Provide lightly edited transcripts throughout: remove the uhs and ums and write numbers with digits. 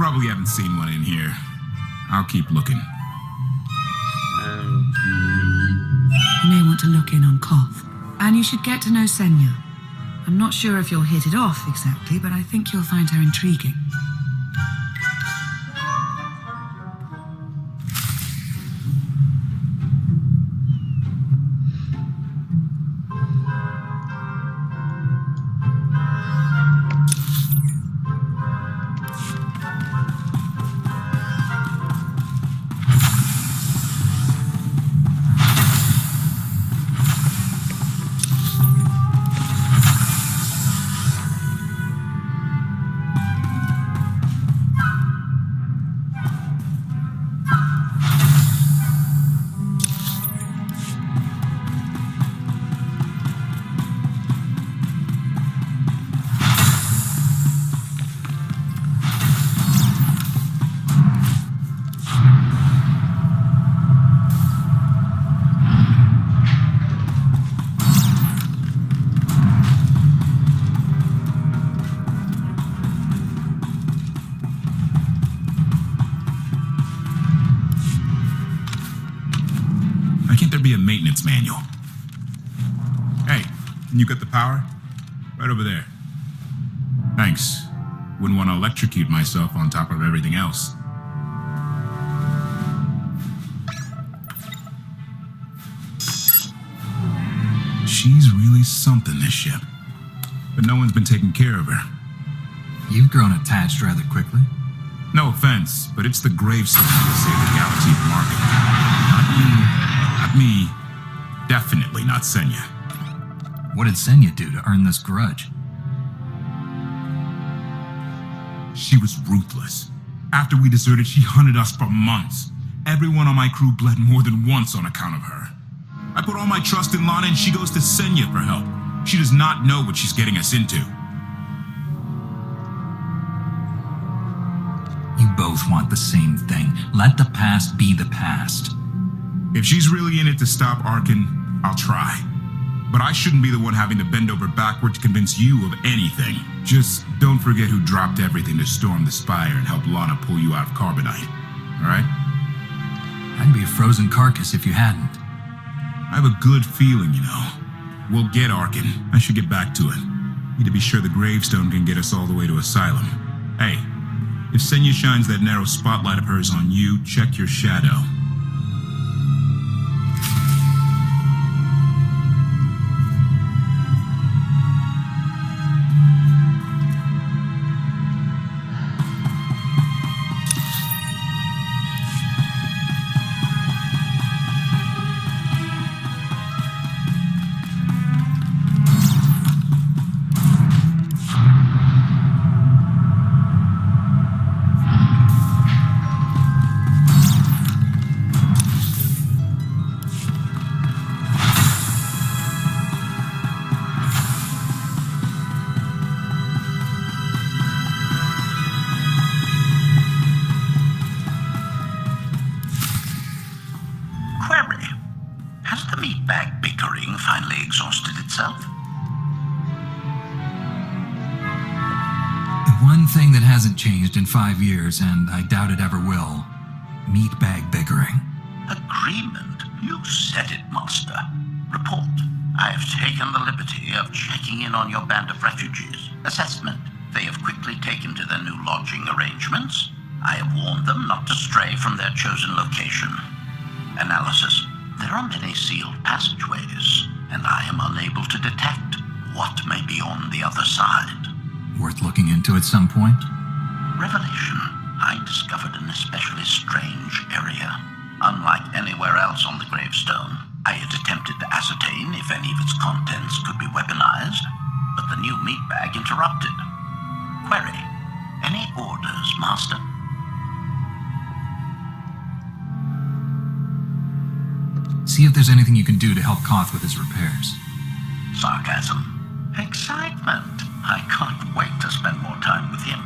probably haven't seen one in here. I'll keep looking. You may want to look in on Koth. And you should get to know Senya. I'm not sure if you'll hit it off exactly, but I think you'll find her intriguing. Can't there be a maintenance manual? Hey, can you get the power? Right over there. Thanks. Wouldn't want to electrocute myself on top of everything else. She's really something, this ship. But no one's been taking care of her. You've grown attached rather quickly. No offense, but it's the gravestone that saved the galaxy from Arkham. Not me. Definitely not Senya. What did Senya do to earn this grudge? She was ruthless. After we deserted, she hunted us for months. Everyone on my crew bled more than once on account of her. I put all my trust in Lana and she goes to Senya for help. She does not know what she's getting us into. You both want the same thing. Let the past be the past. If she's really in it to stop Arkin, I'll try. But I shouldn't be the one having to bend over backward to convince you of anything. Just don't forget who dropped everything to storm the Spire and help Lana pull you out of Carbonite. Alright? I'd be a frozen carcass if you hadn't. I have a good feeling, you know. We'll get Arkin. I should get back to it. Need to be sure the gravestone can get us all the way to Asylum. Hey, if Senya shines that narrow spotlight of hers on you, check your shadow. Thing that hasn't changed in 5 years, and I doubt it ever will. Meatbag bickering. Agreement? You said it, Master. Report. I have taken the liberty of checking in on your band of refugees. Assessment. They have quickly taken to their new lodging arrangements. I have warned them not to stray from their chosen location. Analysis. There are many sealed passageways, and I am unable to detect what may be on the other side. Worth looking into at some point? Revelation. I discovered an especially strange area. Unlike anywhere else on the gravestone, I had attempted to ascertain if any of its contents could be weaponized, but the new meatbag interrupted. Query. Any orders, Master? See if there's anything you can do to help Koth with his repairs. Sarcasm. Excitement. I can't wait to spend more time with him.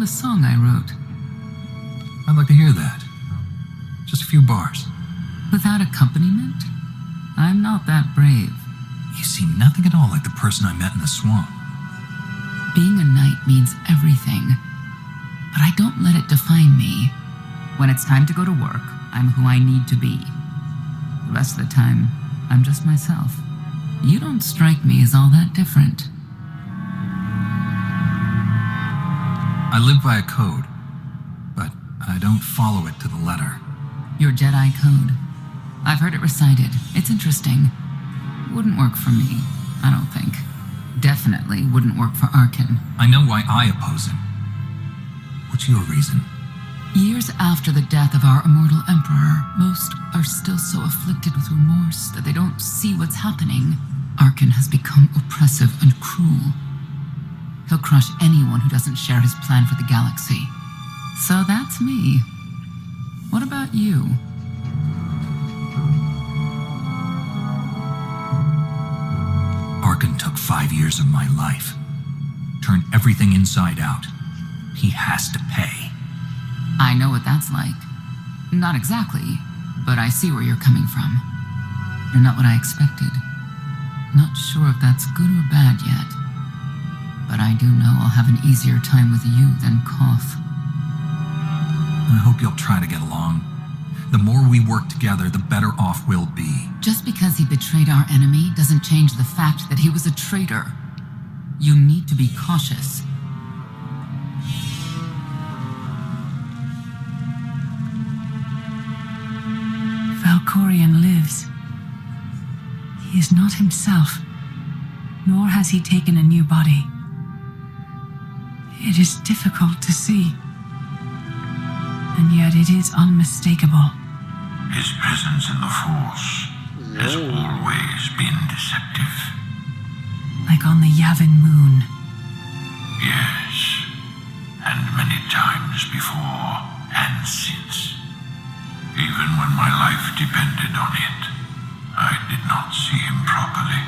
a song I wrote. I'd like to hear that. Just a few bars. Without accompaniment? I'm not that brave. You seem nothing at all like the person I met in the swamp. Being a knight means everything, but I don't let it define me. When it's time to go to work, I'm who I need to be. The rest of the time, I'm just myself. You don't strike me as all that different. I live by a code, but I don't follow it to the letter. Your Jedi code. I've heard it recited. It's interesting. Wouldn't work for me, I don't think. Definitely wouldn't work for Arkin. I know why I oppose him. What's your reason? Years after the death of our immortal emperor, most are still so afflicted with remorse that they don't see what's happening. Arkin has become oppressive and cruel. He'll crush anyone who doesn't share his plan for the galaxy. So that's me. What about you? Arkin took 5 years of my life. Turned everything inside out. He has to pay. I know what that's like. Not exactly, but I see where you're coming from. You're not what I expected. Not sure if that's good or bad yet. But I do know I'll have an easier time with you than Koth. I hope you'll try to get along. The more we work together, the better off we'll be. Just because he betrayed our enemy doesn't change the fact that he was a traitor. You need to be cautious. Valkorion lives. He is not himself, nor has he taken a new body. It is difficult to see, and yet it is unmistakable. His presence in the Force has always been deceptive. Like on the Yavin moon. Yes, and many times before and since. Even when my life depended on it, I did not see him properly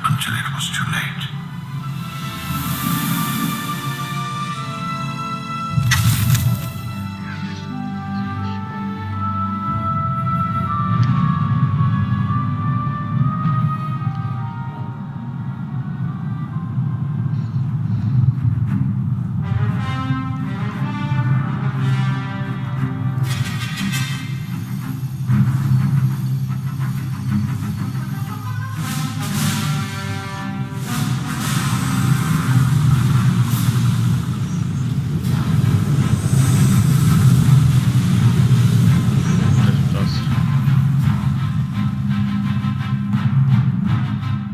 until it was too late.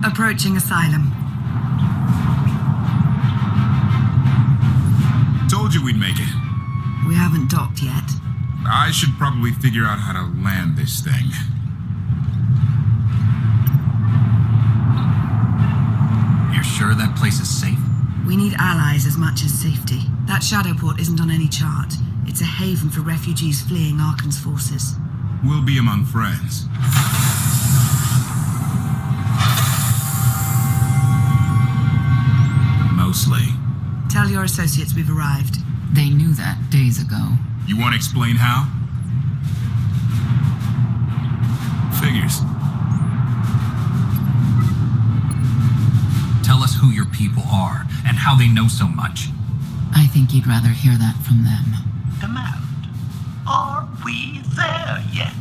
Approaching Asylum. Told you we'd make it. We haven't docked yet. I should probably figure out how to land this thing. You're sure that place is safe? We need allies as much as safety. That Shadowport isn't on any chart. It's a haven for refugees fleeing Arkan's forces. We'll be among friends. Mostly. Tell your associates we've arrived. They knew that days ago. You want to explain how? Figures. Tell us who your people are and how they know so much. I think you'd rather hear that from them. Command, are we there yet?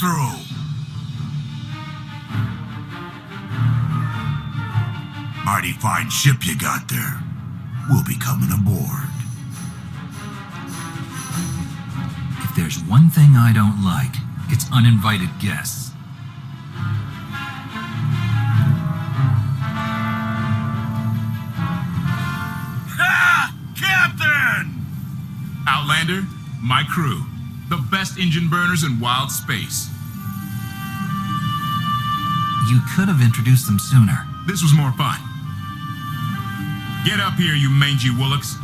through. Mighty fine ship you got there. We'll be coming aboard. If there's one thing I don't like, it's uninvited guests. Ha! Captain! Outlander, my crew. The best engine burners in wild space. You could have introduced them sooner. This was more fun. Get up here, you mangy woolocks.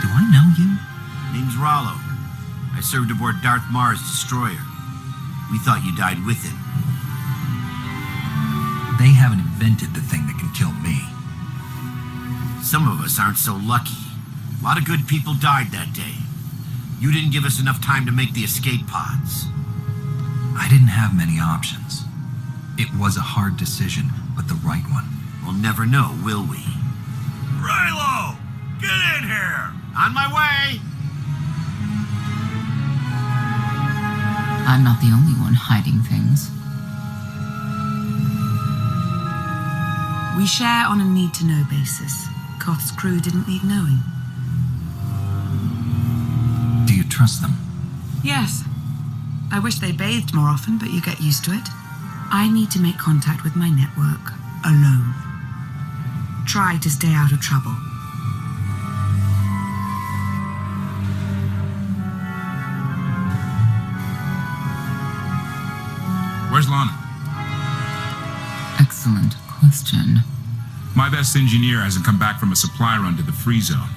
Do I know you? Name's Rollo. I served aboard Darth Marr's destroyer. We thought you died with him. They haven't invented the thing that can kill me. Some of us aren't so lucky. A lot of good people died that day. You didn't give us enough time to make the escape pods. I didn't have many options. It was a hard decision, but the right one. We'll never know, will we? Rilo! Get in here! On my way! I'm not the only one hiding things. We share on a need-to-know basis. Koth's crew didn't need knowing. Do you trust them? Yes. I wish they bathed more often, but you get used to it. I need to make contact with my network, alone. Try to stay out of trouble. Where's Lana? Excellent question. My best engineer hasn't come back from a supply run to the free zone.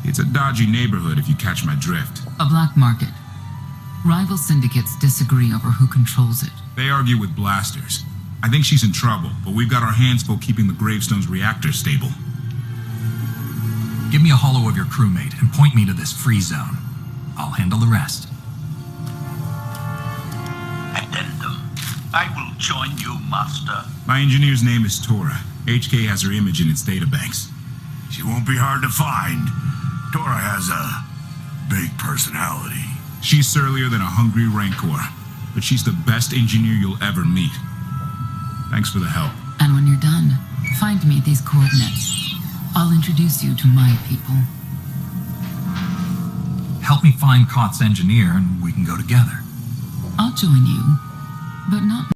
It's a dodgy neighborhood if you catch my drift. A black market. Rival syndicates disagree over who controls it. They argue with blasters. I think she's in trouble, but we've got our hands full keeping the Gravestone's reactor stable. Give me a holo of your crewmate and point me to this free zone. I'll handle the rest. Addendum. I will join you, Master. My engineer's name is Tora. HK has her image in its databanks. She won't be hard to find. Tora has a big personality. She's surlier than a hungry rancor, but she's the best engineer you'll ever meet. Thanks for the help. And when you're done, find me at these coordinates. I'll introduce you to my people. Help me find Koth's engineer and we can go together. I'll join you, but not